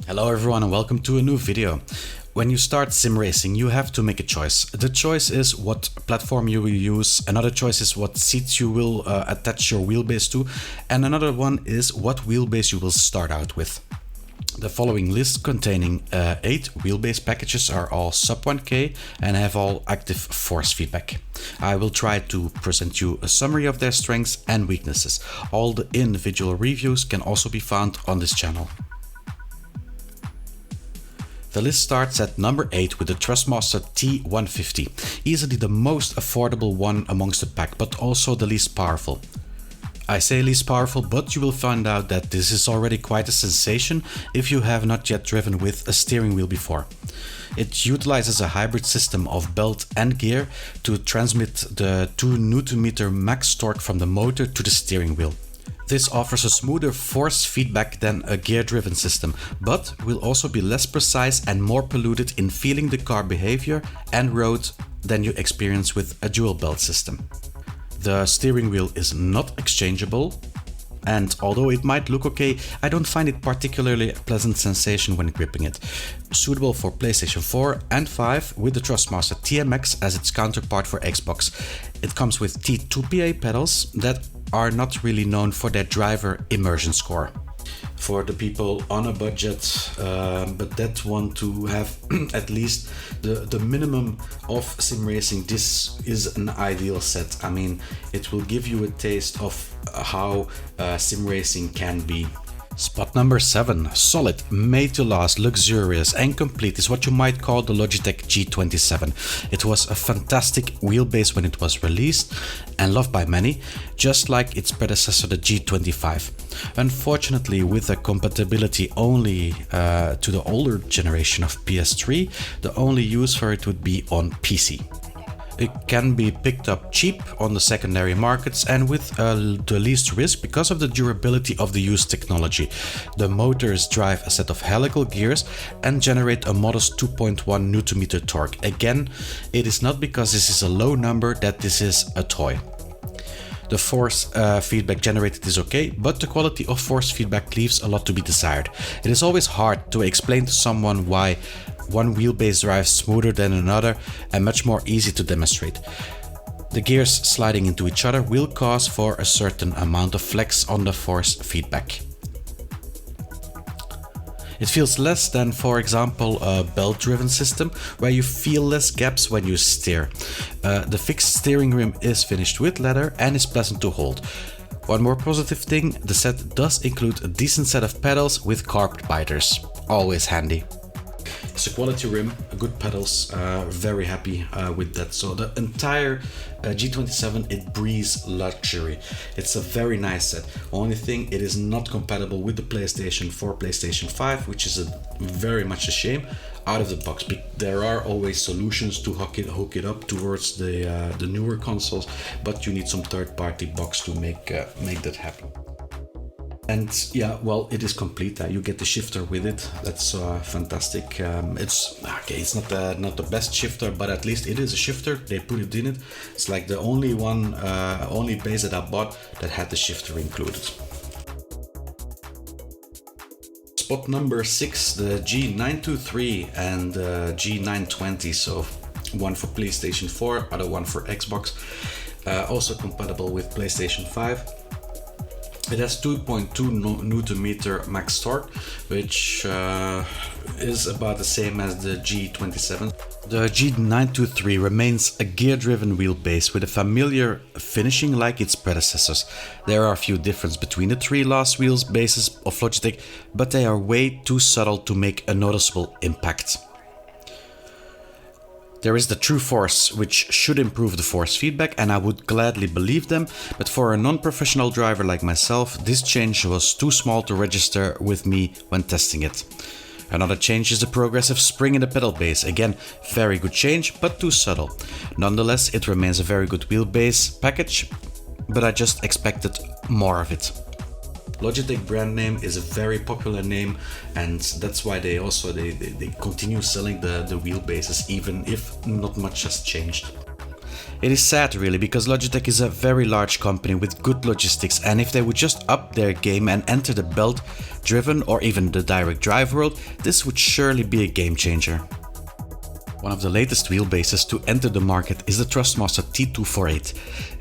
Hello everyone and welcome to a new video. When you start sim racing, you have to make a choice. The choice is what platform you will use, another choice is what seats you will attach your wheelbase to, and another one is what wheelbase you will start out with. The following list containing 8 wheelbase packages are all sub 1K and have all active force feedback. I will try to present you a summary of their strengths and weaknesses. All the individual reviews can also be found on this channel. The list starts at number 8 with the Thrustmaster T150, easily the most affordable one amongst the pack, but also the least powerful. I say least powerful, but you will find out that this is already quite a sensation if you have not yet driven with a steering wheel before. It utilizes a hybrid system of belt and gear to transmit the 2 Nm max torque from the motor to the steering wheel. This offers a smoother force feedback than a gear-driven system, but will also be less precise and more polluted in feeling the car behavior and road than you experience with a dual belt system. The steering wheel is not exchangeable, and although it might look okay, I don't find it particularly a pleasant sensation when gripping it. Suitable for PlayStation 4 and 5 with the Thrustmaster TMX as its counterpart for Xbox. It comes with T248 pedals that are not really known for their driver immersion score. For the people on a budget but that want to have at least the minimum of sim racing, this is an ideal set. I mean, it will give you a taste of how sim racing can be. Spot number 7. Solid, made to last, luxurious and complete is what you might call the Logitech G27. It was a fantastic wheelbase when it was released and loved by many, just like its predecessor the G25. Unfortunately, with the compatibility only to the older generation of PS3, the only use for it would be on PC. It can be picked up cheap on the secondary markets and with the least risk because of the durability of the used technology. The motors drive a set of helical gears and generate a modest 2.1 Nm torque. Again, it is not because this is a low number that this is a toy. The force feedback generated is okay, but the quality of force feedback leaves a lot to be desired. It is always hard to explain to someone why one wheelbase drives smoother than another and much more easy to demonstrate. The gears sliding into each other will cause for a certain amount of flex on the force feedback. It feels less than, for example, a belt-driven system where you feel less gaps when you steer. The fixed steering rim is finished with leather and is pleasant to hold. One more positive thing, the set does include a decent set of pedals with carved biters. Always handy. It's a quality rim, good pedals, very happy with that. So the entire G27, it breathes luxury. It's a very nice set. Only thing, it is not compatible with the PlayStation 4, PlayStation 5, which is very much a shame out of the box. But there are always solutions to hook it up towards the newer consoles, but you need some third-party box to make that happen. And yeah, well, it is complete. You get the shifter with it. That's fantastic. It's okay. It's not the best shifter, but at least it is a shifter. They put it in it. It's like the only base that I bought that had the shifter included. Spot number 6, the G923 and the G920. So one for PlayStation 4, other one for Xbox. Also compatible with PlayStation 5. It has 2.2 Nm max torque, which is about the same as the G27. The G923 remains a gear-driven wheelbase with a familiar finishing like its predecessors. There are a few differences between the 3 last wheelbases of Logitech, but they are way too subtle to make a noticeable impact. There is the True Force, which should improve the force feedback, and I would gladly believe them, but for a non-professional driver like myself, this change was too small to register with me when testing it. Another change is the progressive spring in the pedal base. Again, very good change, but too subtle. Nonetheless, it remains a very good wheelbase package, but I just expected more of it. Logitech brand name is a very popular name, and that's why they continue selling the wheelbases even if not much has changed. It is sad really, because Logitech is a very large company with good logistics, and if they would just up their game and enter the belt-driven or even the direct drive world, this would surely be a game changer. One of the latest wheelbases to enter the market is the Thrustmaster T248.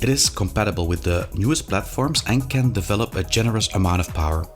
It is compatible with the newest platforms and can develop a generous amount of power.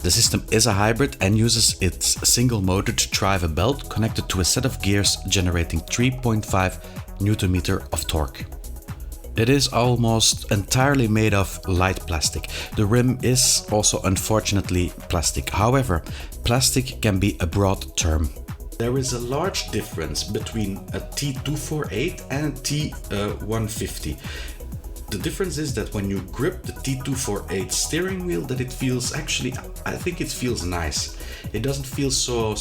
The system is a hybrid and uses its single motor to drive a belt connected to a set of gears, generating 3.5 Nm of torque. It is almost entirely made of light plastic. The rim is also unfortunately plastic. However, plastic can be a broad term. There is a large difference between a T248 and a T150. The difference is that when you grip the T248 steering wheel, that it feels actually, I think it feels nice. It doesn't feel so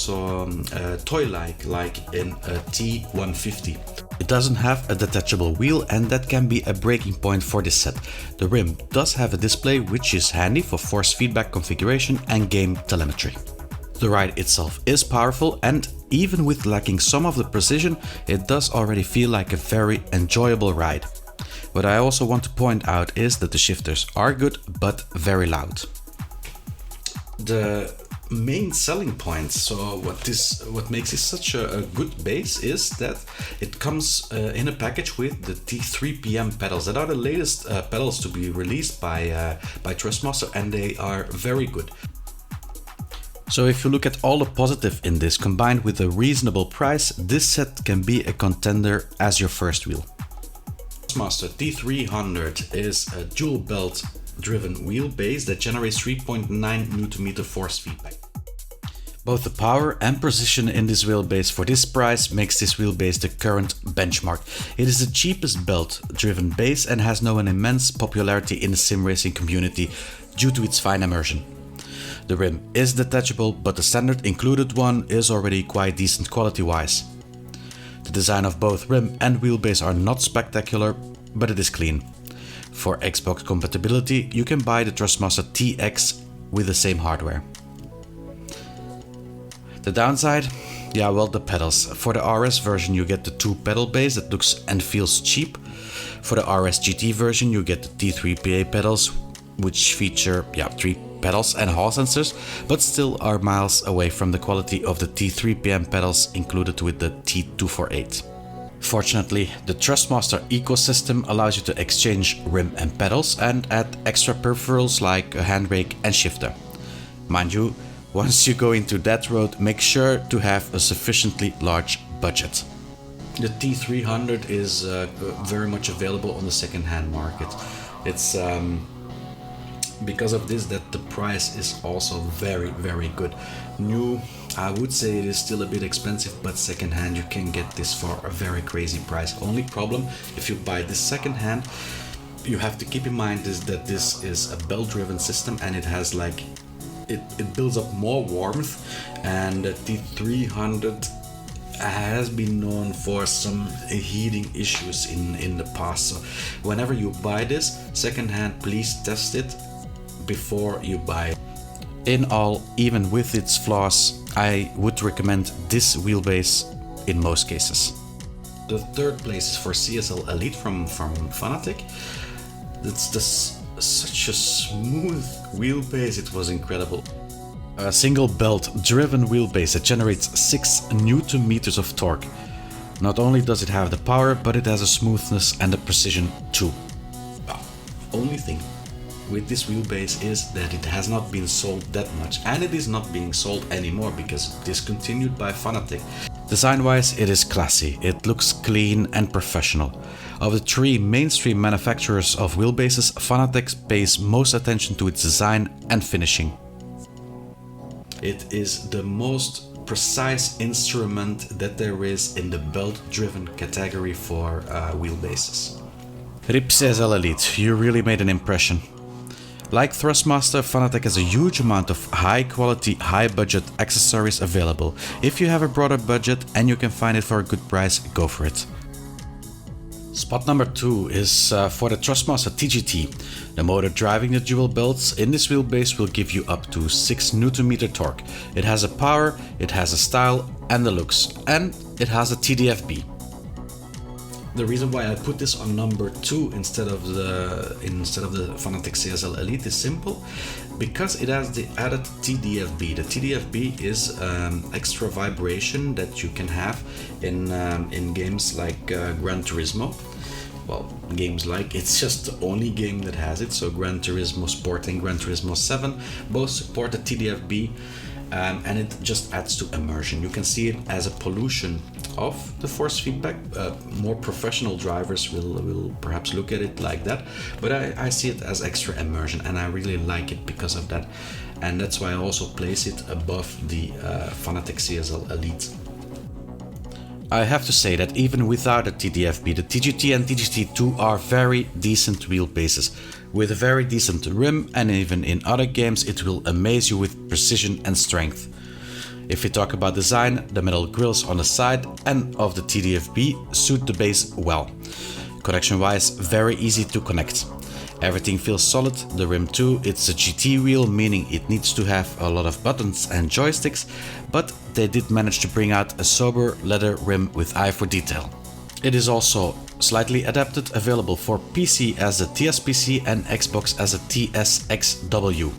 toy-like like in a T150. It doesn't have a detachable wheel, and that can be a breaking point for this set. The rim does have a display, which is handy for force feedback configuration and game telemetry. The ride itself is powerful, and even with lacking some of the precision, it does already feel like a very enjoyable ride. What I also want to point out is that the shifters are good but very loud. The main selling point, so what makes this such a good base, is that it comes in a package with the T3PM pedals. That are the latest pedals to be released by Thrustmaster, and they are very good. So if you look at all the positive in this, combined with a reasonable price, this set can be a contender as your first wheel. Thrustmaster T300 is a dual belt driven wheelbase that generates 3.9 Nm force feedback. Both the power and precision in this wheelbase for this price makes this wheelbase the current benchmark. It is the cheapest belt driven base and has known an immense popularity in the sim racing community due to its fine immersion. The rim is detachable, but the standard included one is already quite decent quality wise. The design of both rim and wheelbase are not spectacular, but it is clean. For Xbox compatibility, you can buy the Thrustmaster TX with the same hardware. The downside? Yeah, well, the pedals. For the RS version you get the 2-pedal base that looks and feels cheap. For the RS GT version you get the T3PA pedals, which feature 3 pedals and Hall sensors, but still are miles away from the quality of the T3PM pedals included with the T248. Fortunately, the Thrustmaster ecosystem allows you to exchange rim and pedals and add extra peripherals like a handbrake and shifter. Mind you, once you go into that road, make sure to have a sufficiently large budget. The T300 is very much available on the second-hand market. It's because of this that the price is also very good. New, I would say it is still a bit expensive, but second-hand you can get this for a very crazy price. Only problem, if you buy this second-hand, you have to keep in mind is that this is a belt-driven system, and it has like it builds up more warmth, and the T300 has been known for some heating issues in the past. So whenever you buy this second-hand, please test it before you buy it. In all, even with its flaws, I would recommend this wheelbase in most cases. The third place is for CSL Elite from Fanatec. It's such a smooth wheelbase, it was incredible. A single belt driven wheelbase that generates 6 Nm of torque. Not only does it have the power, but it has a smoothness and a precision too. Only thing with this wheelbase is that it has not been sold that much, and it is not being sold anymore because discontinued by Fanatec. Design wise, it is classy, it looks clean and professional. Of the 3 mainstream manufacturers of wheelbases, Fanatec pays most attention to its design and finishing. It is the most precise instrument that there is in the belt-driven category for wheelbases. RIP CSL Elite, you really made an impression. Like Thrustmaster, Fanatec has a huge amount of high-quality, high-budget accessories available. If you have a broader budget and you can find it for a good price, go for it. Spot number 2 is for the Thrustmaster T-GT. The motor driving the dual belts in this wheelbase will give you up to 6 Nm torque. It has a power, it has a style and the looks, and it has a TDFB. The reason why I put this on number 2 instead of the Fanatec CSL Elite is simple, because it has the added TDFB. The TDFB is extra vibration that you can have in games like Gran Turismo. Well, games like, it's just the only game that has it. So Gran Turismo Sport and Gran Turismo 7 both support the TDFB, and it just adds to immersion. You can see it as a pollution of the force feedback. More professional drivers will perhaps look at it like that, but I see it as extra immersion, and I really like it because of that, and that's why I also place it above the Fanatec CSL Elite. I have to say that even without a TDFB, the T-GT and T-GT2 are very decent wheelbases, with a very decent rim, and even in other games it will amaze you with precision and strength. If we talk about design, the metal grills on the side and of the TDFB suit the base well. Connection wise, very easy to connect. Everything feels solid, the rim too. It's a GT wheel, meaning it needs to have a lot of buttons and joysticks, but they did manage to bring out a sober leather rim with eye for detail. It is also slightly adapted, available for PC as a TSPC and Xbox as a TSXW.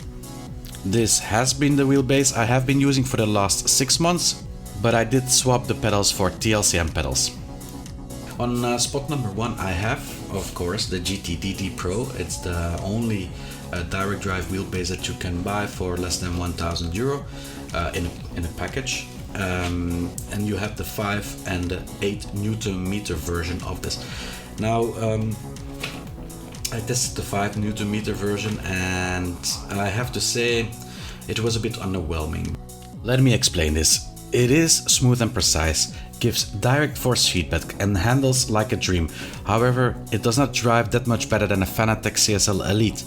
This has been the wheelbase I have been using for the last 6 months, but I did swap the pedals for TLCM pedals. On spot number 1 I have, of course, the GT DD Pro. It's the only direct drive wheelbase that you can buy for less than €1,000 in a package. And you have the 5 and the 8 Newton meter version of this. Now, I tested the 5 Newton meter version, and I have to say it was a bit underwhelming. Let me explain this. It is smooth and precise, gives direct force feedback and handles like a dream. However, it does not drive that much better than a Fanatec CSL Elite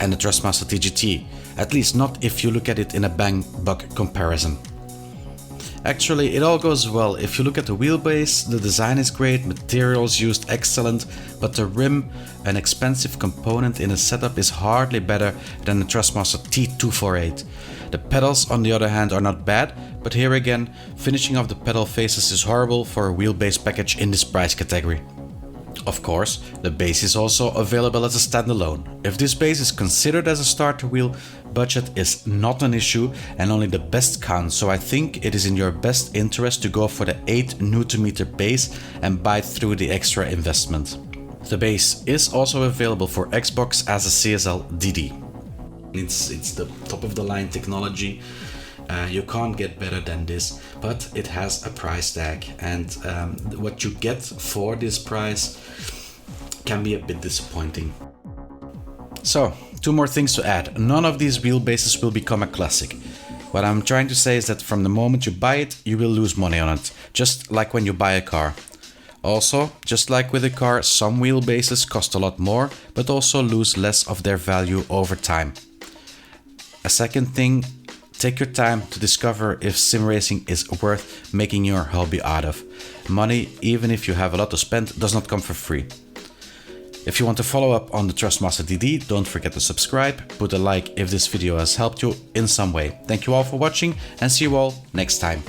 and the Thrustmaster T-GT, at least not if you look at it in a bang-buck comparison. Actually, it all goes well. If you look at the wheelbase, the design is great, materials used excellent, but the rim, an expensive component in a setup, is hardly better than the Thrustmaster T248. The pedals, on the other hand, are not bad, but here again, finishing off the pedal faces is horrible for a wheelbase package in this price category. Of course, the base is also available as a standalone. If this base is considered as a starter wheel, budget is not an issue and only the best counts, so I think it is in your best interest to go for the 8 Nm base and buy through the extra investment. The base is also available for Xbox as a CSL DD. It's the top of the line technology. You can't get better than this, but it has a price tag, and what you get for this price can be a bit disappointing. So, 2 more things to add. None of these wheelbases will become a classic. What I'm trying to say is that from the moment you buy it, you will lose money on it, just like when you buy a car. Also, just like with a car, some wheelbases cost a lot more, but also lose less of their value over time. A second thing, take your time to discover if sim racing is worth making your hobby out of. Money, even if you have a lot to spend, does not come for free. If you want to follow up on the Thrustmaster DD, don't forget to subscribe, put a like if this video has helped you in some way. Thank you all for watching, and see you all next time.